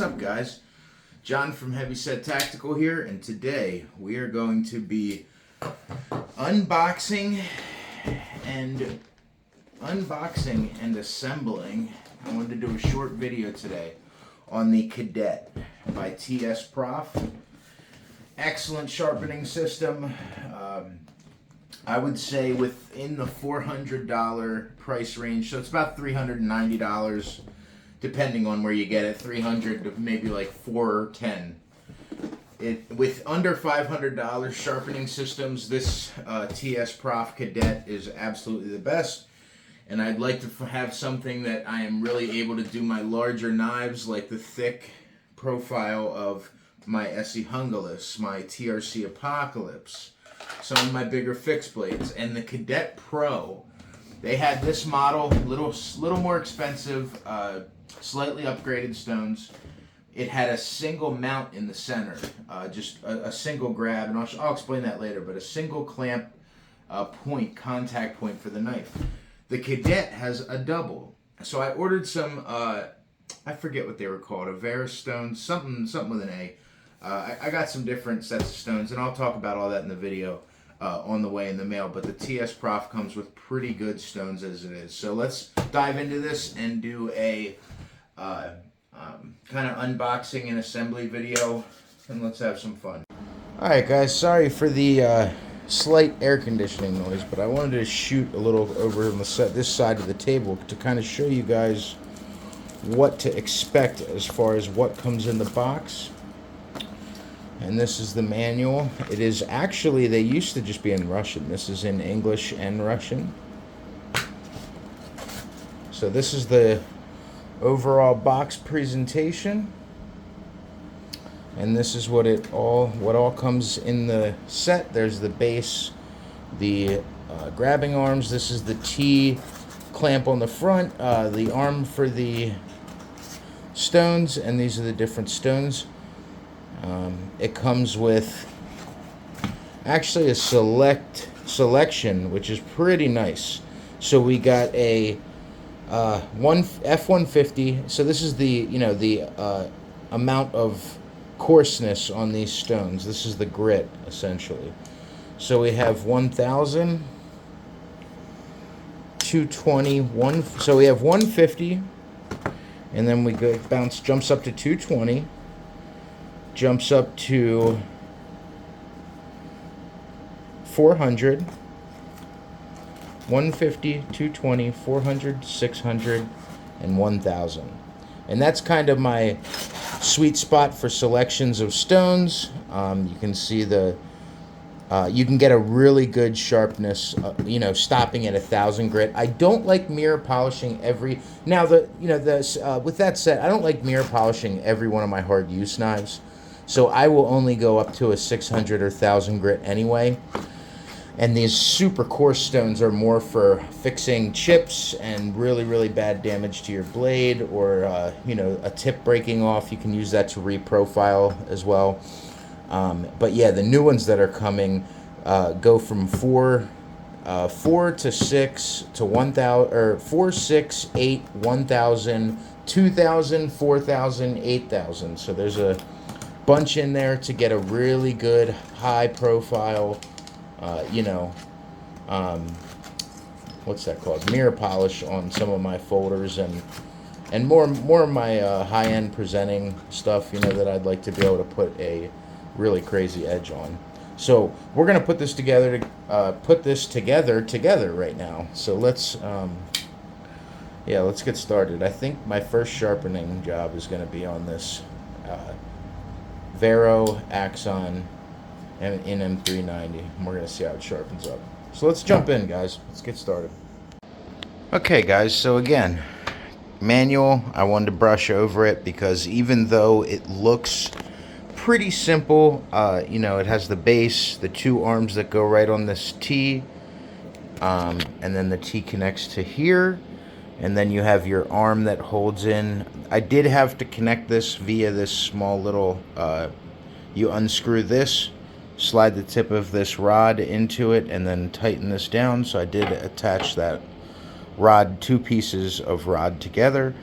What's up, guys? John from Heavyset Tactical here, and today we are going to be unboxing and assembling. I wanted to do a short video today on the Cadet by TSPROF. Excellent sharpening system. I would say within the $400 price range, so it's about $390 depending on where you get it. $300 to maybe like $410. With under $500 sharpening systems, this TSPROF Cadet is absolutely the best. And I'd like to have something that I am really able to do my larger knives, like the thick profile of my Essie Hungalis, my TRC Apocalypse, some of my bigger fixed blades, and the Cadet Pro. They had this model, little more expensive, slightly upgraded stones. It had a single mount in the center, just a single grab, and I'll explain that later, but a single clamp contact point for the knife. The Cadet has a double. So I ordered some, I forget what they were called, a Vera stone, something with an A. I got some different sets of stones, and I'll talk about all that in the video on the way in the mail, but the TSPROF comes with pretty good stones as it is. So let's dive into this and do a kind of unboxing and assembly video, and let's have some fun. Alright guys, sorry for the slight air conditioning noise, but I wanted to shoot a little over on this side of the table to kind of show you guys what to expect as far as what comes in the box. And this is the manual. It is actually, they used to just be in Russian. This is in English and Russian. So this is the overall box presentation. And this is what all comes in the set. There's the base, the grabbing arms. This is the T clamp on the front, the arm for the stones, and these are the different stones. It comes with actually a selection, which is pretty nice. So we got a F150. So this is the the amount of coarseness on these stones. This is the grit essentially. So we have 1,000, 220, so we have 150, and then we go jumps up to 220. Jumps up to 400, 150, 220, 400, 600, and 1,000. And that's kind of my sweet spot for selections of stones. You can see you can get a really good sharpness, stopping at 1,000 grit. I don't like mirror polishing with that said, I don't like mirror polishing every one of my hard use knives. So I will only go up to a 600 or 1,000 grit anyway. And these super coarse stones are more for fixing chips and really, really bad damage to your blade, or a tip breaking off. You can use that to reprofile as well. But yeah, the new ones that are coming go from 4 to 6 to 1,000, or 4, 6, 8, 1,000, 2,000, 4,000, 8,000. So there's a bunch in there to get a really good high profile, what's that called? Mirror polish on some of my folders and more of my high-end presenting stuff, that I'd like to be able to put a really crazy edge on. So we're gonna put this together together right now. So let's get started. I think my first sharpening job is gonna be on this Vero Axon and in M390. And we're going to see how it sharpens up. So let's jump in, guys. Let's get started. Okay, guys. So again, manual. I wanted to brush over it because even though it looks pretty simple, it has the base, the two arms that go right on this T, and then the T connects to here. And then you have your arm that holds in. I did have to connect this via this small little, you unscrew this, slide the tip of this rod into it, and then tighten this down. So I did attach that rod, two pieces of rod together.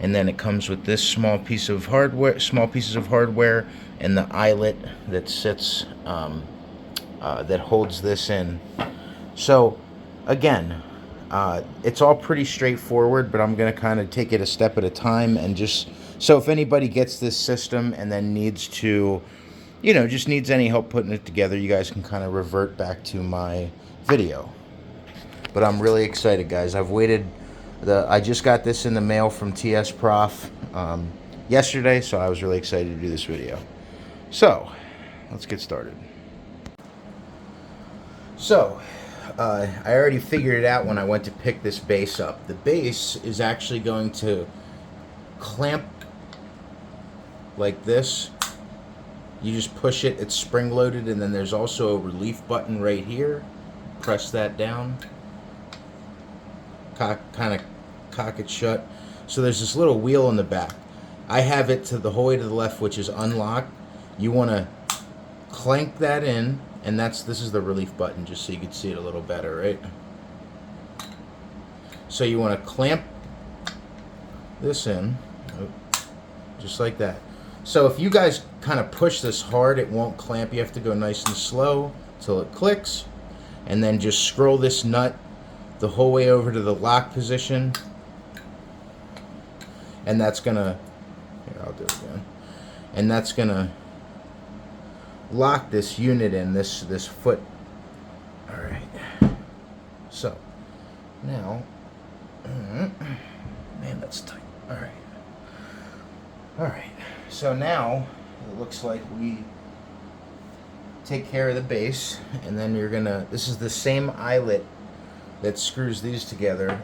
And then it comes with this small pieces of hardware, and the eyelet that sits, that holds this in. So, again, it's all pretty straightforward, but I'm going to kind of take it a step at a time, and just so if anybody gets this system and then needs to, just needs any help putting it together, you guys can kind of revert back to my video. But I'm really excited, guys. I just got this in the mail from TSPROF yesterday, so I was really excited to do this video. So, let's get started. So, I already figured it out when I went to pick this base up. The base is actually going to clamp like this. You just push it, it's spring loaded, and then there's also a relief button right here. Press that down. Kind of cock it shut. So there's this little wheel in the back. I have it to the whole way to the left, which is unlocked. You want to clank that in, and this is the relief button, just so you can see it a little better, right? So you want to clamp this in, just like that. So if you guys kind of push this hard, it won't clamp. You have to go nice and slow till it clicks, and then just scroll this nut the whole way over to the lock position, and that's gonna, here, I'll do it again, and that's gonna lock this unit in, this foot. All right, so now, man, that's tight. All right, so now it looks like we take care of the base, and then this is the same eyelet that screws these together.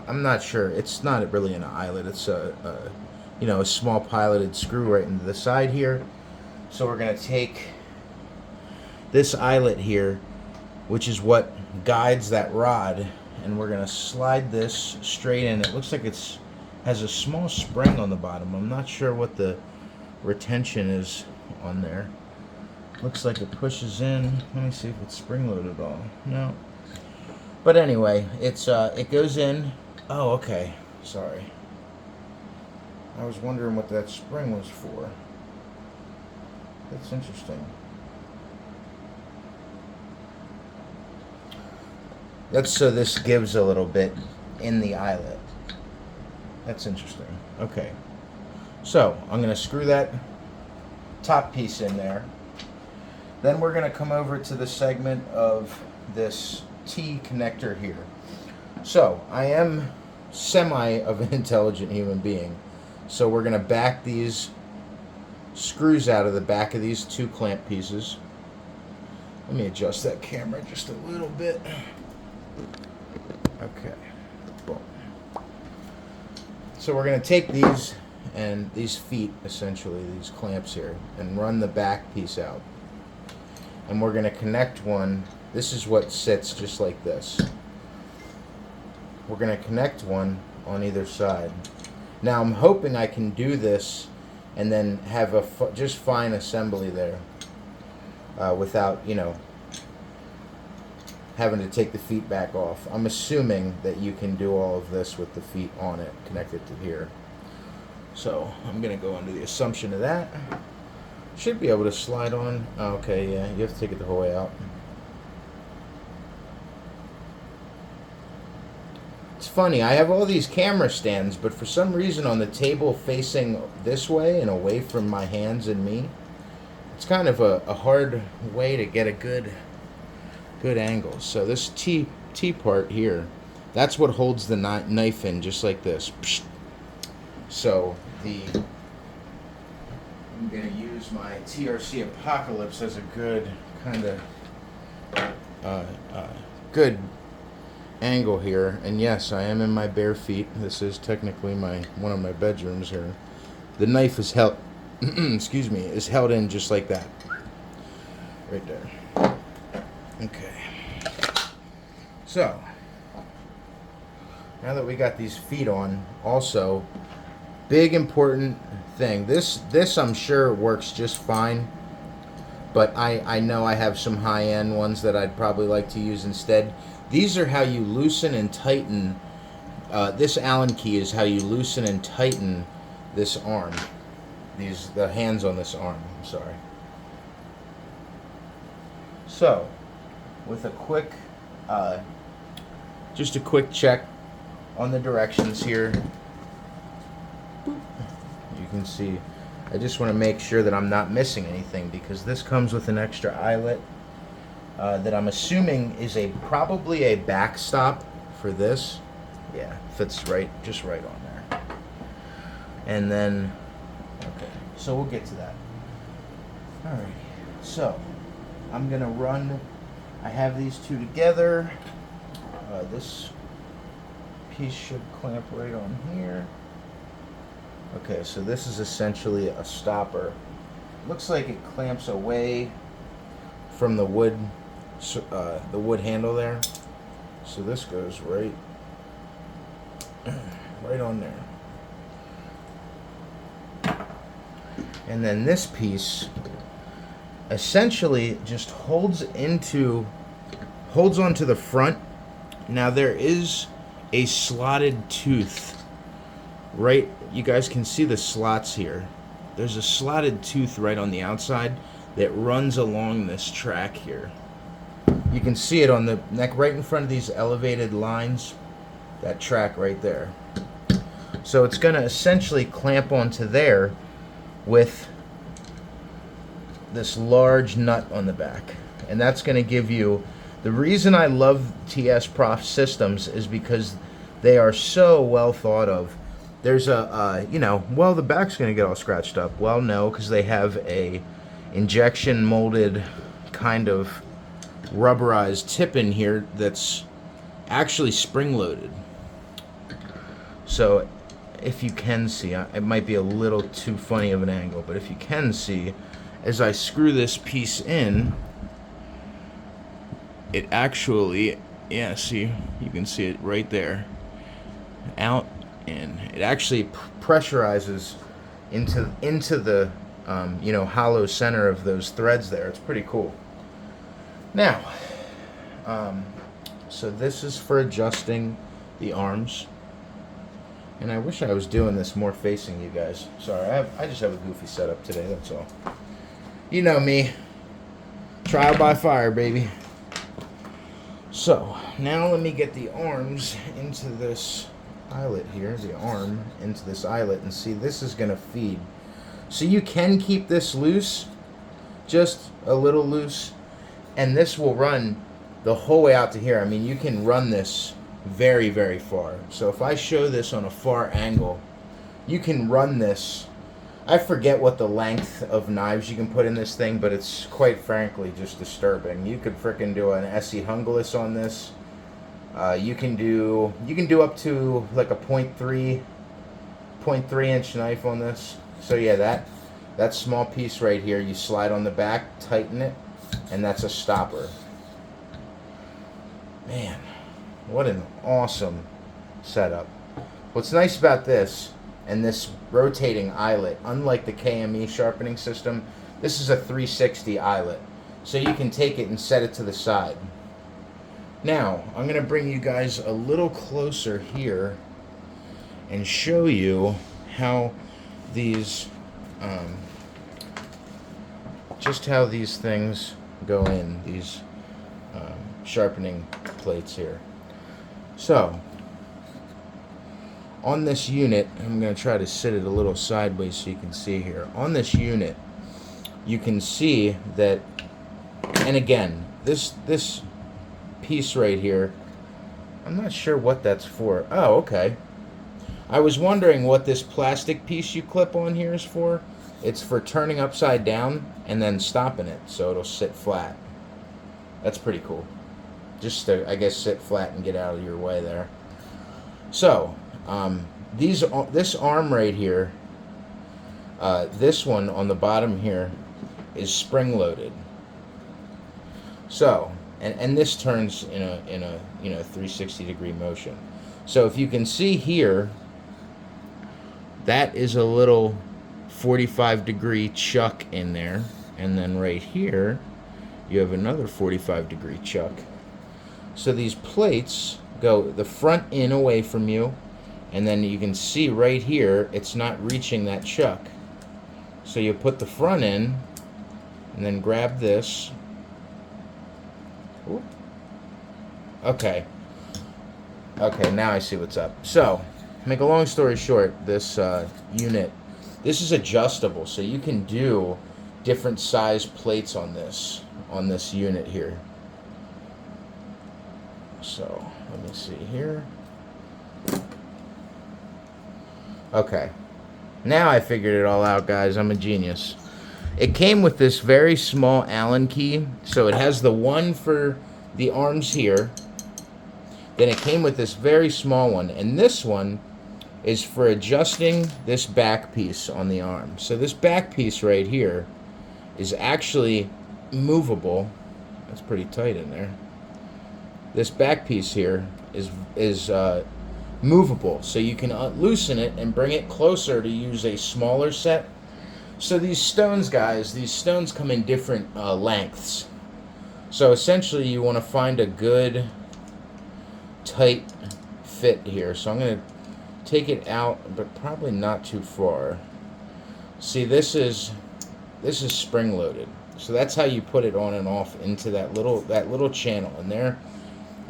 I'm not sure. It's not really an eyelet. It's a small piloted screw right into the side here. So we're gonna take this eyelet here, which is what guides that rod, and we're gonna slide this straight in. It looks like has a small spring on the bottom. I'm not sure what the retention is on there. Looks like it pushes in. Let me see if it's spring loaded at all. No. But anyway, it goes in. Oh, okay. Sorry. I was wondering what that spring was for. That's interesting. That's so this gives a little bit in the eyelet. That's interesting. Okay. So, I'm going to screw that top piece in there. Then we're going to come over to the segment of this T connector here. So I am semi of an intelligent human being, so we're going to back these screws out of the back of these two clamp pieces. Let me adjust that camera just a little bit. Okay, boom. So we're going to take these and these feet, essentially these clamps here, and run the back piece out, and we're going to connect one. This is what sits just like this. We're going to connect one on either side. Now I'm hoping I can do this and then have a just fine assembly there without, having to take the feet back off. I'm assuming that you can do all of this with the feet on it, connected to here. So I'm going to go under the assumption of that. Should be able to slide on. Oh, okay, yeah, you have to take it the whole way out. It's funny, I have all these camera stands, but for some reason on the table facing this way and away from my hands and me, it's kind of a hard way to get a good angle. So this T part here, that's what holds the knife in, just like this. So I'm going to use my TRC Apocalypse as a good kind of good angle here. And yes, I am in my bare feet. This is technically one of my bedrooms here. The knife is held excuse me, is held in just like that, right there. Okay, so now that we got these feet on, also big important thing, this I'm sure works just fine, but I know I have some high-end ones that I'd probably like to use instead. These are how you loosen and tighten this Allen key is how you loosen and tighten this arm. The hands on this arm, I'm sorry. So, with a quick, just a quick check on the directions here, you can see, I just want to make sure that I'm not missing anything, because this comes with an extra eyelet that I'm assuming is probably a backstop for this. Yeah, fits just right on there. And then, okay, so we'll get to that. Alright, so I'm gonna run, I have these two together. This piece should clamp right on here. Okay, so this is essentially a stopper. Looks like it clamps away from the wood handle there. So this goes right on there. And then this piece essentially just holds onto the front. Now there is a slotted tooth right, you guys can see the slots here. There's a slotted tooth right on the outside that runs along this track here. You can see it on the neck right in front of these elevated lines, that track right there. So it's going to essentially clamp onto there with this large nut on the back. And that's going to give you, the reason I love TSPROF systems is because they are so well thought of. There's a, well, the back's going to get all scratched up. Well, no, because they have a injection molded kind of rubberized tip in here that's actually spring loaded. So if you can see, it might be a little too funny of an angle, but if you can see, as I screw this piece in, it actually, yeah, see, you can see it right there, out, in. It actually pressurizes into the hollow center of those threads there. It's pretty cool. Now, so this is for adjusting the arms. And I wish I was doing this more facing you guys. Sorry, I just have a goofy setup today, that's all. You know me. Trial by fire, baby. So, now let me get the arms into this eyelet here, the arm into this eyelet, and see, this is going to feed. So you can keep this loose, just a little loose, and this will run the whole way out to here. I mean, you can run this very, very far. So if I show this on a far angle, you can run this. I forget what the length of knives you can put in this thing, but it's quite frankly just disturbing. You could frickin' do an Essie Hungalis on this. You can do up to like a 0.3 inch knife on this. So yeah, that small piece right here, you slide on the back, tighten it, and that's a stopper. Man, what an awesome setup. What's nice about this and this rotating eyelet, unlike the KME sharpening system, this is a 360 eyelet. So you can take it and set it to the side. Now, I'm going to bring you guys a little closer here and show you how these, just how these things go in, these sharpening plates here. So, on this unit, I'm going to try to sit it a little sideways so you can see here. On this unit, you can see that, and again, this piece right here, I'm not sure what that's for. Oh, okay. I was wondering what this plastic piece you clip on here is for. It's for turning upside down and then stopping it so it'll sit flat. That's pretty cool. Just to, I guess, sit flat and get out of your way there. So, this arm right here, this one on the bottom here is spring loaded. So, and this turns in a 360 degree motion. So if you can see here, that is a little 45 degree chuck in there, and then right here you have another 45 degree chuck. So these plates go the front in away from you, And then you can see right here, it's not reaching that chuck. So you put the front in, and then grab this. Ooh. Okay. Okay, now I see what's up. So, make a long story short, this unit, this is adjustable, so you can do different size plates on this unit here. So, let me see here. Okay. Now I figured it all out, guys. I'm a genius. It came with this very small Allen key. So it has the one for the arms here. Then it came with this very small one. And this one is for adjusting this back piece on the arm. So this back piece right here is actually movable. That's pretty tight in there. This back piece here is movable, so you can loosen it and bring it closer to use a smaller set. So these stones, guys, these stones come in different lengths. So essentially you want to find a good tight fit here. So I'm going to take it out, but probably not too far. See, this is spring loaded, so that's how you put it on and off into that little channel in there.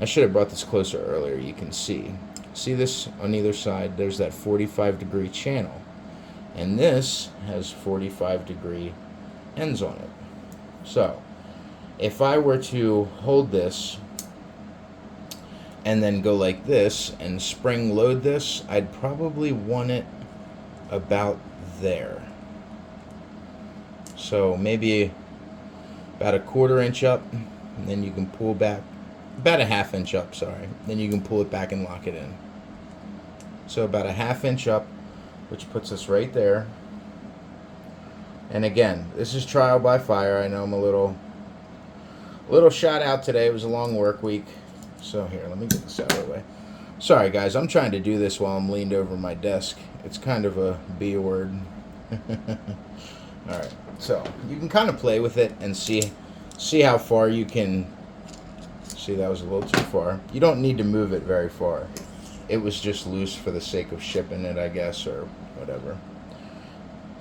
I should have brought this closer earlier. You can see this on either side. There's that 45-degree channel, and this has 45-degree ends on it. So if I were to hold this and then go like this and spring load this, I'd probably want it about there. So maybe about a 1/4 inch up, and then you can pull back about a 1/2 inch up, sorry. Then you can pull it back and lock it in. So about a 1/2 inch up, which puts us right there. And again, this is trial by fire. I know I'm a little shot out today. It was a long work week. So here, let me get this out of the way. Sorry guys, I'm trying to do this while I'm leaned over my desk. It's kind of a B word. Alright, so you can kind of play with it and see how far you can. See, that was a little too far. You don't need to move it very far. It was just loose for the sake of shipping it, I guess, or whatever.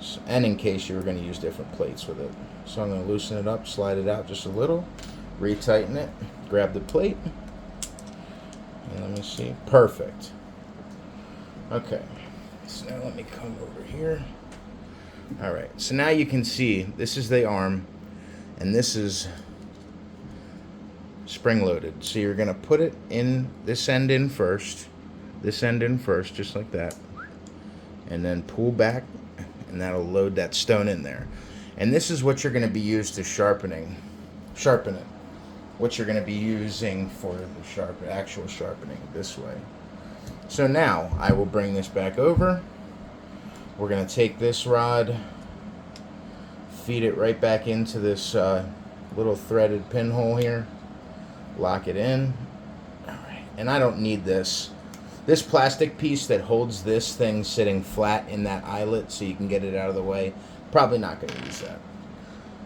So, and in case you were going to use different plates with it. So I'm going to loosen it up, slide it out just a little, retighten it, grab the plate, and let me see. Perfect. Okay. So now let me come over here. Alright, so now you can see this is the arm, and this is spring loaded. So you're going to put it in, this end in first, just like that, and then pull back, and that'll load that stone in there. And this is what you're going to be used to sharpen it. What you're going to be using for the actual sharpening this way. So now I will bring this back over. We're going to take this rod, feed it right back into this little threaded pinhole here, lock it in. All right. And I don't need this plastic piece that holds this thing sitting flat in that eyelet so you can get it out of the way. Probably not going to use that.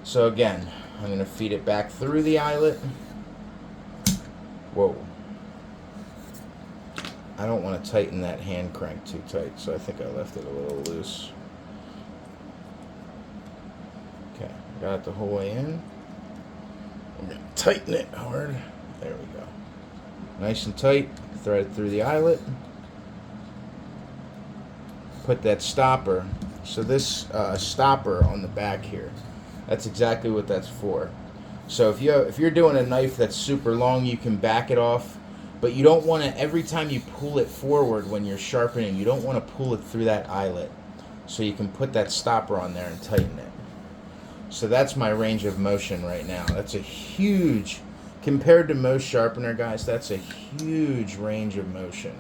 So again, I'm going to feed it back through the eyelet. Whoa. I don't want to tighten that hand crank too tight, so I think I left it a little loose. Okay, got it the whole way in. I'm going to tighten it hard. There we go. Nice and tight. Thread it through the eyelet. Put that stopper. So this stopper on the back here, that's exactly what that's for. So if you're doing a knife that's super long, you can back it off. But you don't want to, every time you pull it forward when you're sharpening, you don't want to pull it through that eyelet. So you can put that stopper on there and tighten it. So that's my range of motion right now. That's a huge, compared to most sharpener guys, that's a huge range of motion.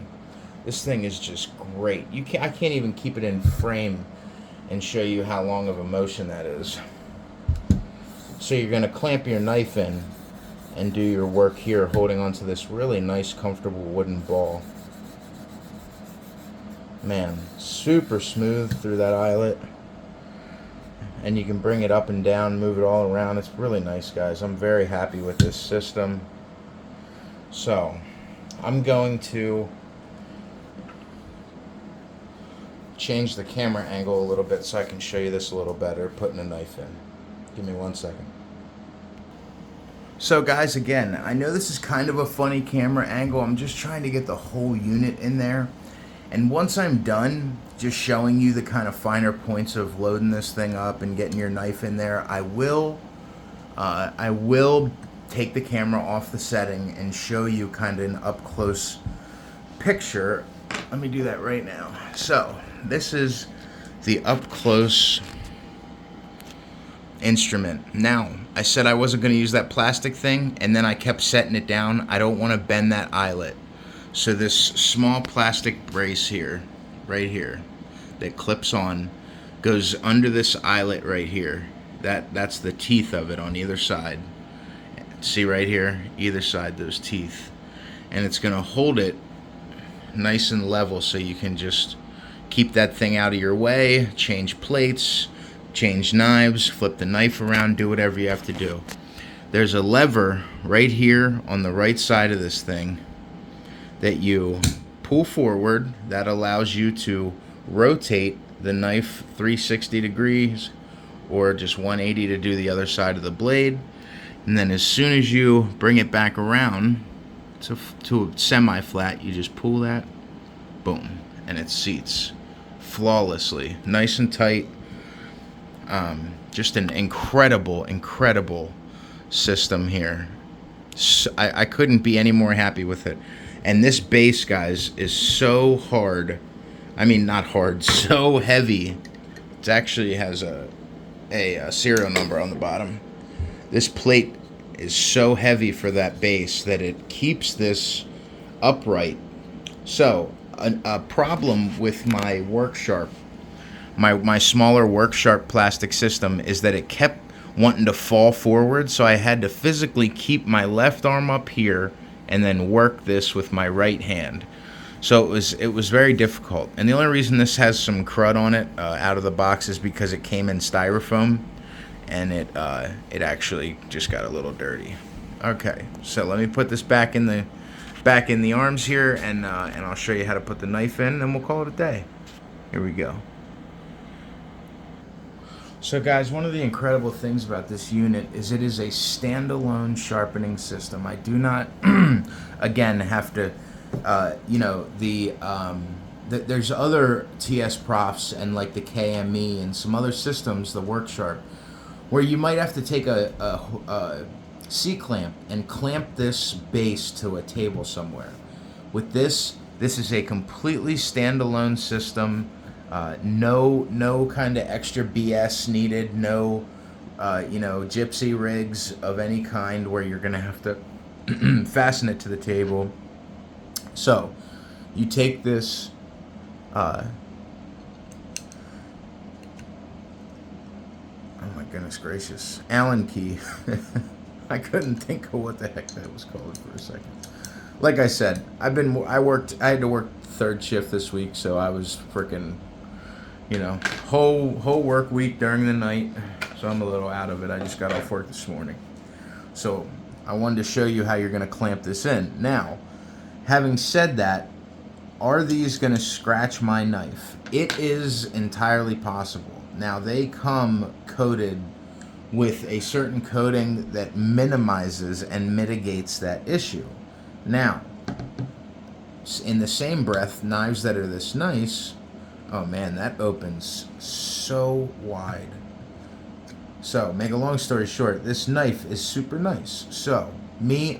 This thing is just great. I can't even keep it in frame and show you how long of a motion that is. So you're going to clamp your knife in and do your work here, holding onto this really nice, comfortable wooden ball. Man, super smooth through that eyelet. And you can bring it up and down, move it all around. It's really nice, guys. I'm very happy with this system. So, I'm going to change the camera angle a little bit so I can show you this a little better, putting a knife in. Give me 1 second. So guys, again, I know this is kind of a funny camera angle. I'm just trying to get the whole unit in there. And once I'm done just showing you the kind of finer points of loading this thing up and getting your knife in there, I will take the camera off the setting and show you kind of an up close picture. Let me do that right now. So this is the up close instrument. Now, I said I wasn't going to use that plastic thing, and then I kept setting it down. I don't want to bend that eyelet. So this small plastic brace here, right here, that clips on, goes under this eyelet right here. That's the teeth of it on either side. See right here, either side, those teeth. And it's going to hold it nice and level so you can just keep that thing out of your way, change plates, change knives, flip the knife around, do whatever you have to do. There's a lever right here on the right side of this thing that you pull forward that allows you to rotate the knife 360 degrees or just 180 to do the other side of the blade. And then as soon as you bring it back around to a semi-flat, you just pull that, boom, and it seats flawlessly, nice and tight. Just an incredible system here. So I couldn't be any more happy with it. And this base, guys, is so hard. I mean, not hard, so heavy. It actually has a serial number on the bottom. This plate is so heavy for that base that it keeps this upright. So a problem with my work sharp, my smaller work sharp plastic system, is that it kept wanting to fall forward, so I had to physically keep my left arm up here and then work this with my right hand. So it was very difficult. And the only reason this has some crud on it out of the box is because it came in styrofoam, and it actually just got a little dirty. Okay, so let me put this back in the arms here, and I'll show you how to put the knife in, and we'll call it a day. Here we go. So guys, one of the incredible things about this unit is it is a standalone sharpening system. I do not, again, have to, there's other TSPROFs and like the KME and some other systems, the work sharp, where you might have to take a C-clamp and clamp this base to a table somewhere. With this is a completely standalone system. No kind of extra BS needed. No, gypsy rigs of any kind where you're gonna have to fasten it to the table. So you take this. Oh my goodness gracious, Allen key. I couldn't think of what the heck that was called for a second. Like I said, I had to work third shift this week, so I was freaking, whole work week during the night, so I'm a little out of it. I just got off work this morning. So I wanted to show you how you're going to clamp this in. Now, having said that, are these going to scratch my knife? It is entirely possible. Now, they come coated with a certain coating that minimizes and mitigates that issue. Now, in the same breath, knives that are this nice, oh man, that opens so wide. So, make a long story short, this knife is super nice. So,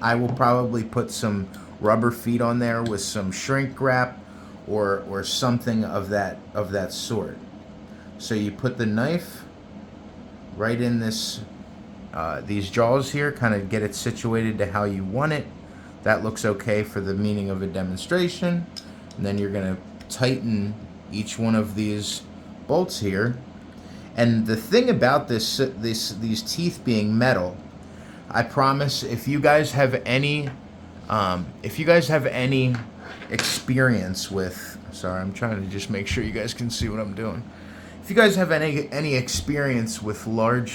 I will probably put some rubber feet on there with some shrink wrap or something of that sort. So you put the knife right in these jaws here, kind of get it situated to how you want it. That looks okay for the meaning of a demonstration. And then you're going to tighten each one of these bolts here. And the thing about these teeth being metal, I promise, if you guys have any experience with, sorry, I'm trying to just make sure you guys can see what I'm doing. If you guys have any experience with not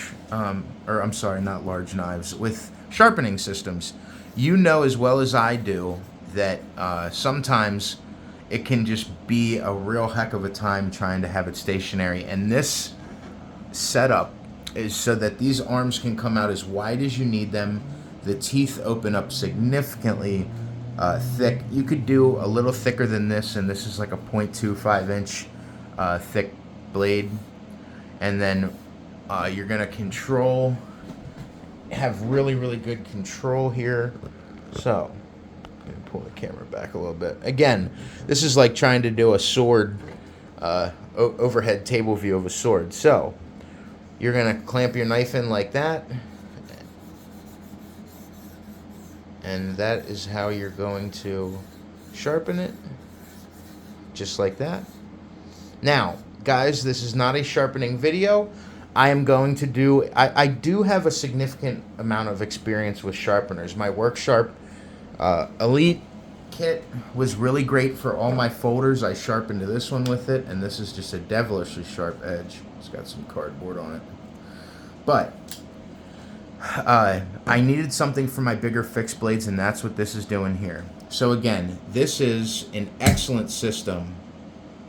large knives, with sharpening systems, you know as well as I do that sometimes it can just be a real heck of a time trying to have it stationary. And this setup is so that these arms can come out as wide as you need them. The teeth open up significantly thick. You could do a little thicker than this, and this is like a 0.25 inch thick blade. And then you're gonna have really, really good control here. So, I'm gonna pull the camera back a little bit. Again, this is like trying to do a sword, overhead table view of a sword. So, you're gonna clamp your knife in like that. And that is how you're going to sharpen it. Just like that. Now, guys, this is not a sharpening video. I am going to do, I do have a significant amount of experience with sharpeners. My Work Sharp Elite kit was really great for all my folders. I sharpened this one with it, and this is just a devilishly sharp edge. It's got some cardboard on it. But I needed something for my bigger fixed blades, and that's what this is doing here. So again, this is an excellent system,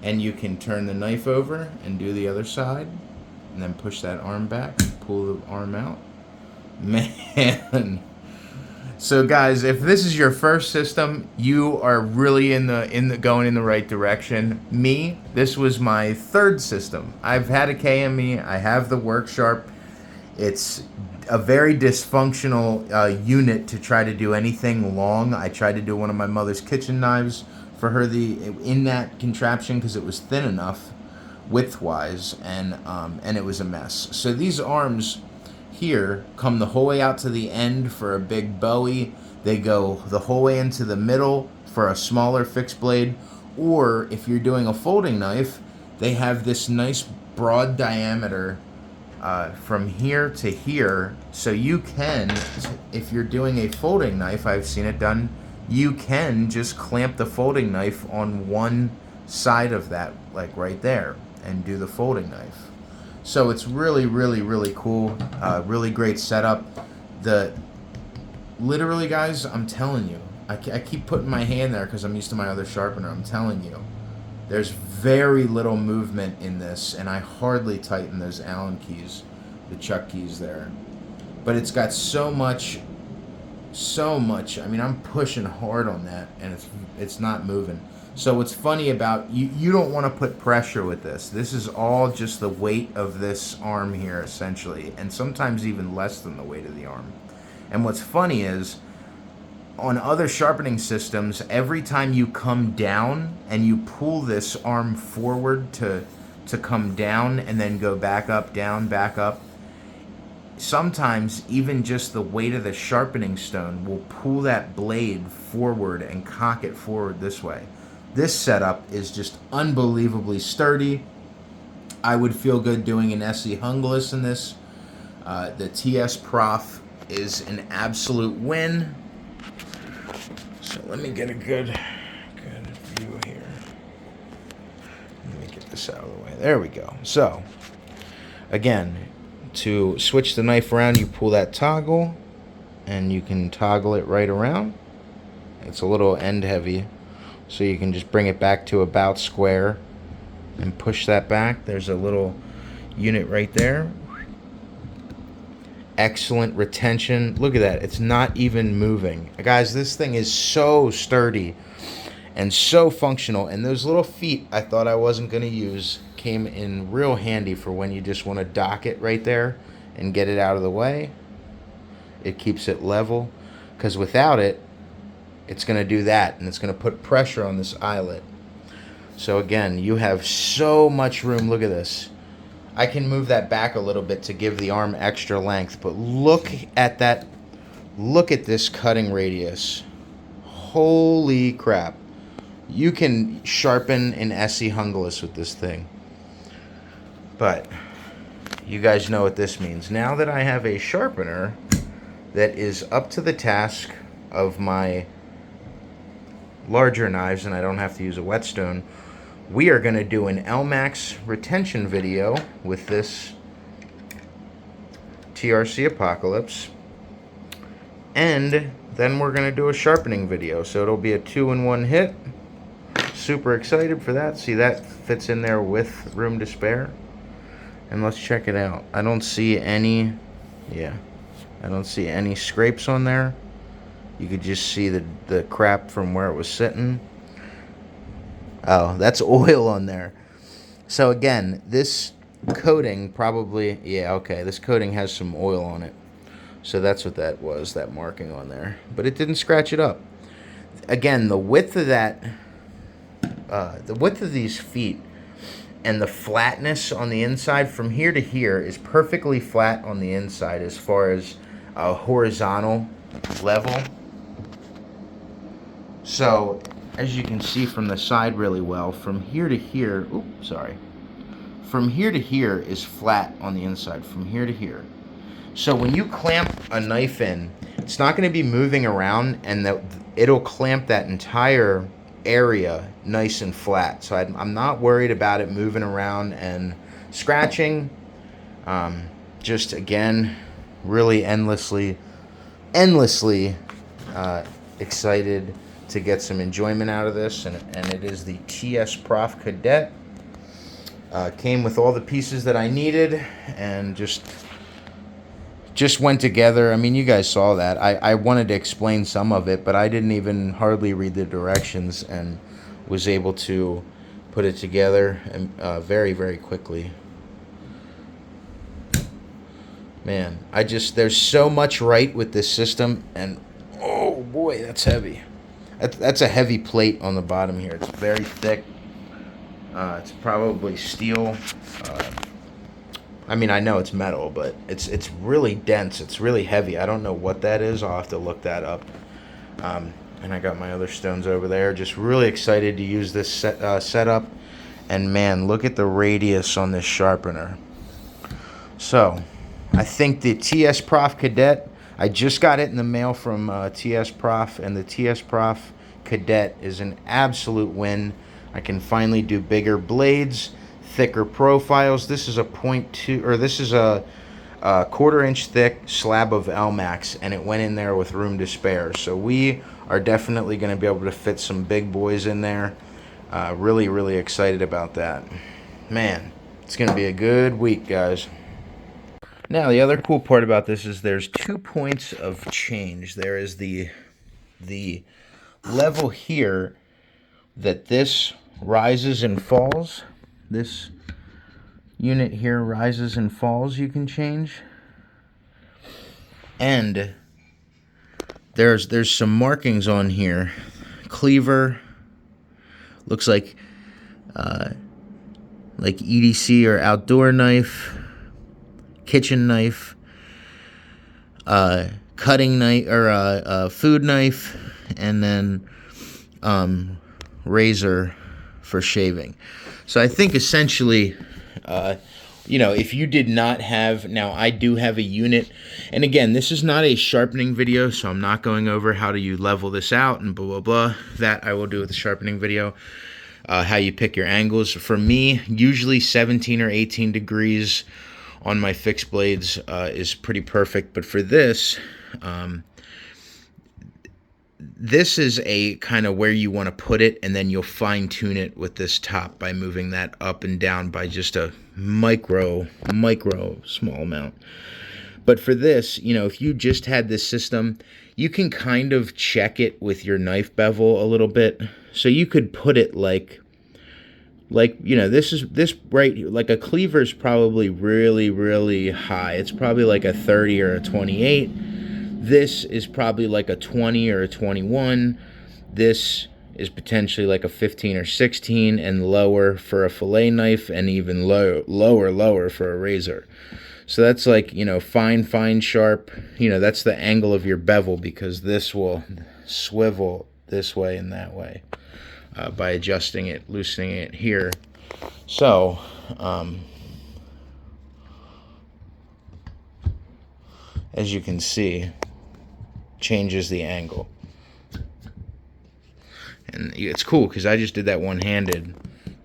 and you can turn the knife over and do the other side, and then push that arm back, pull the arm out. Man. So guys, if this is your first system, you are really going in the right direction. Me, this was my third system. I've had a KME, I have the Work Sharp. It's a very dysfunctional unit to try to do anything long. I tried to do one of my mother's kitchen knives for her in that contraption because it was thin enough width-wise, and it was a mess. So these arms here come the whole way out to the end for a big Bowie. They go the whole way into the middle for a smaller fixed blade, or if you're doing a folding knife, they have this nice broad diameter from here to here, so you can, if you're doing a folding knife, I've seen it done, you can just clamp the folding knife on one side of that, like right there, and do the folding knife. So it's really, really, really cool. Really great setup. Literally, guys, I'm telling you, I keep putting my hand there because I'm used to my other sharpener. I'm telling you, there's very little movement in this, and I hardly tighten those Allen keys, the chuck keys there. But it's got so much. I mean, I'm pushing hard on that, and it's not moving. So what's funny about, you don't want to put pressure with this. This is all just the weight of this arm here, essentially, and sometimes even less than the weight of the arm. And what's funny is, on other sharpening systems, every time you come down and you pull this arm forward to come down and then go back up, down, back up, sometimes even just the weight of the sharpening stone will pull that blade forward and cock it forward this way. This setup is just unbelievably sturdy. I would feel good doing an SE Hungulus in this. The TSPROF is an absolute win. So let me get a good view here. Let me get this out of the way. There we go. So, again, to switch the knife around, you pull that toggle, and you can toggle it right around. It's a little end heavy, so you can just bring it back to about square and push that back. There's a little unit right there. Excellent retention. Look at that. It's not even moving. Guys, this thing is so sturdy and so functional. And those little feet I thought I wasn't going to use came in real handy for when you just want to dock it right there and get it out of the way. It keeps it level, because without it, it's going to do that, and it's going to put pressure on this eyelet. So again, you have so much room. Look at this. I can move that back a little bit to give the arm extra length, but look at that. Look at this cutting radius. Holy crap. You can sharpen an SE Hungulus with this thing. But you guys know what this means. Now that I have a sharpener that is up to the task of my larger knives and I don't have to use a whetstone, we are going to do an LMAX retention video with this TRC Apocalypse, and then we're going to do a sharpening video, so it'll be a 2-in-1 hit. super excited for that. See, that fits in there with room to spare. And let's check it out. I don't see any, I don't see any scrapes on there. You could just see the crap from where it was sitting. Oh, that's oil on there. So again, this coating probably, this coating has some oil on it. So that's what that was, that marking on there. But it didn't scratch it up. Again, the width of that, the width of these feet and the flatness on the inside from here to here is perfectly flat on the inside as far as a horizontal level. So as you can see from the side really well, from here to here, from here to here is flat on the inside, from here to here. So when you clamp a knife in, it's not going to be moving around, and it'll clamp that entire area nice and flat. So I'm not worried about it moving around and scratching. Just again, really endlessly excited to get some enjoyment out of this, and it is the TSPROF Cadet. Came with all the pieces that I needed, and just went together. I mean, you guys saw that. I wanted to explain some of it, but I didn't even hardly read the directions and was able to put it together very, very quickly. Man, there's so much right with this system, and oh boy, that's heavy. That's a heavy plate on the bottom here. It's very thick. It's probably steel. I mean, I know it's metal, but it's really dense. It's really heavy. I don't know what that is. I'll have to look that up. And I got my other stones over there. Just really excited to use this setup. And man, look at the radius on this sharpener. So, I think the TSPROF Cadet, I just got it in the mail from TSPROF, and the TSPROF Cadet is an absolute win. I can finally do bigger blades, thicker profiles. This is a 0.2, or this is a 1/4 inch thick slab of Elmax, and it went in there with room to spare. So we are definitely going to be able to fit some big boys in there. Really, really excited about that. Man, it's going to be a good week, guys. Now, the other cool part about this is there's 2 points of change. There is the level here that this rises and falls. This unit here rises and falls, you can change. And there's some markings on here. Cleaver, looks like EDC or outdoor knife, kitchen knife, cutting knife, or food knife, and then razor for shaving. So I think essentially, if you did not have, now I do have a unit, and again, this is not a sharpening video, so I'm not going over how do you level this out and blah, blah, blah. That I will do with the sharpening video. How you pick your angles. For me, usually 17 or 18 degrees on my fixed blades is pretty perfect, but for this, this is a kind of where you want to put it, and then you'll fine tune it with this top by moving that up and down by just a micro small amount. But for this, if you just had this system, you can kind of check it with your knife bevel a little bit. So you could put it like this right, like a cleaver is probably really, really high. It's probably like a 30 or a 28. This is probably like a 20 or a 21. This is potentially like a 15 or 16, and lower for a fillet knife, and even lower for a razor. So that's like, fine, sharp. That's the angle of your bevel, because this will swivel this way and that way by adjusting it, loosening it here. So, as you can see, changes the angle. And it's cool because I just did that one-handed.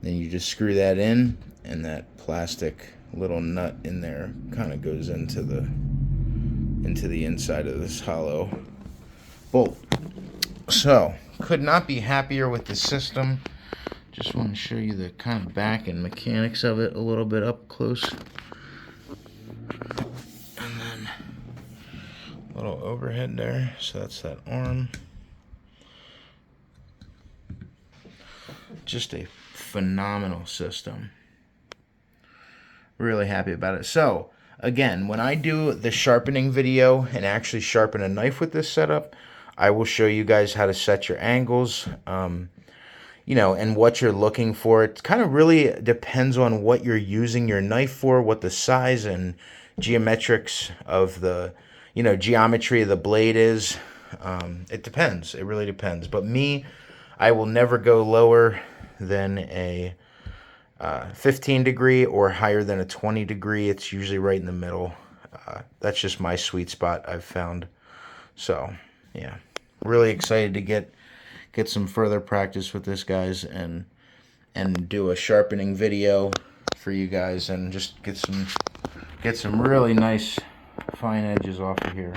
Then you just screw that in, and that plastic little nut in there kind of goes into the inside of this hollow bolt. So, could not be happier with the system. Just want to show you the kind of back and mechanics of it a little bit up close. And then a little overhead there, so that's that arm. Just a phenomenal system. Really happy about it. So, again, when I do the sharpening video and actually sharpen a knife with this setup, I will show you guys how to set your angles, you know, and what you're looking for. It kind of really depends on what you're using your knife for, what the size and geometrics of the, you know, geometry of the blade is. It depends. It really depends. But me, I will never go lower than a 15 degree or higher than a 20 degree. It's usually right in the middle. That's just my sweet spot, I've found. So, yeah, really excited to get some further practice with this, guys, and do a sharpening video for you guys, and just get some really nice fine edges off of here.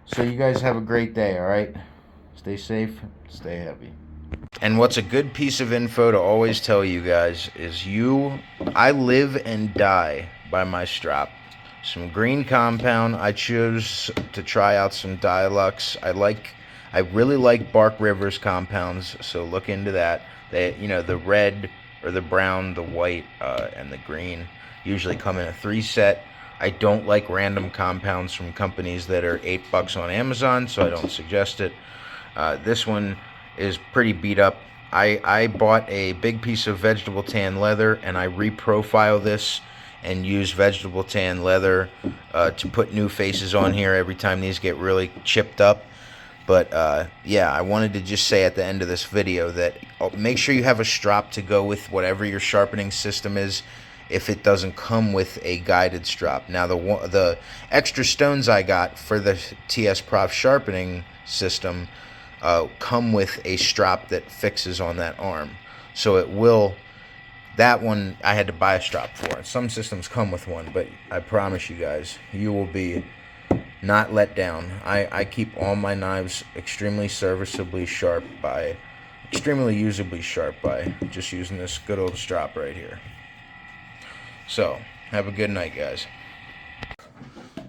So you guys have a great day, all right? Stay safe, stay heavy. And what's a good piece of info to always tell you guys is I live and die by my strap. Some green compound. I choose to try out some Dialux. I really like Bark Rivers compounds, so look into that. They, you know, the red or the brown, the white, and the green usually come in a 3-set. I don't like random compounds from companies that are $8 on Amazon, so I don't suggest it. This one is pretty beat up. I bought a big piece of vegetable tan leather, and I reprofile this and use vegetable tan leather to put new faces on here every time these get really chipped up. But yeah, I wanted to just say at the end of this video that make sure you have a strap to go with whatever your sharpening system is, if it doesn't come with a guided strap. Now the extra stones I got for the TSPROF sharpening system come with a strap that fixes on that arm. So it will, that one I had to buy a strap for. Some systems come with one, but I promise you guys, you will be not let down. I keep all my knives extremely serviceably sharp by, extremely usably sharp by just using this good old strap right here. So, have a good night, guys.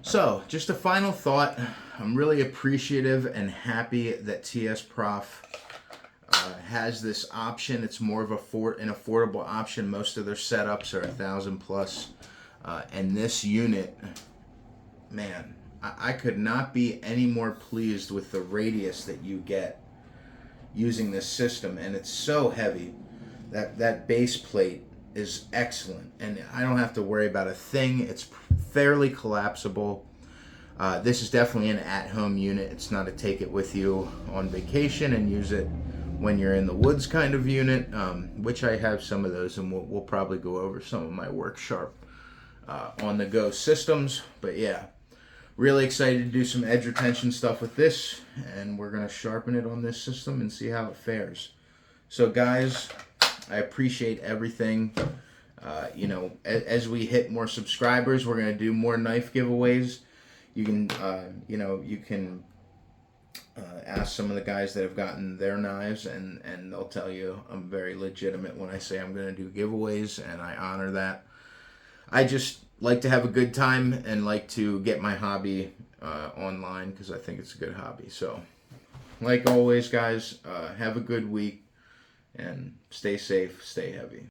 So, just a final thought. I'm really appreciative and happy that TSPROF has this option. It's more of an affordable option. Most of their setups are $1,000 plus. And this unit, man, I could not be any more pleased with the radius that you get using this system. And it's so heavy. That base plate is excellent. And I don't have to worry about a thing. It's fairly collapsible. This is definitely an at-home unit. It's not a take it with you on vacation and use it when you're in the woods kind of unit, which I have some of those, and we'll probably go over some of my work sharp on-the-go systems. But yeah, really excited to do some edge retention stuff with this, and we're going to sharpen it on this system and see how it fares. So guys, I appreciate everything. You know, as we hit more subscribers, we're going to do more knife giveaways. You can, you know, you can ask some of the guys that have gotten their knives, and they'll tell you I'm very legitimate when I say I'm going to do giveaways, and I honor that. I just like to have a good time and like to get my hobby online because I think it's a good hobby. So, like always, guys, have a good week and stay safe, stay heavy.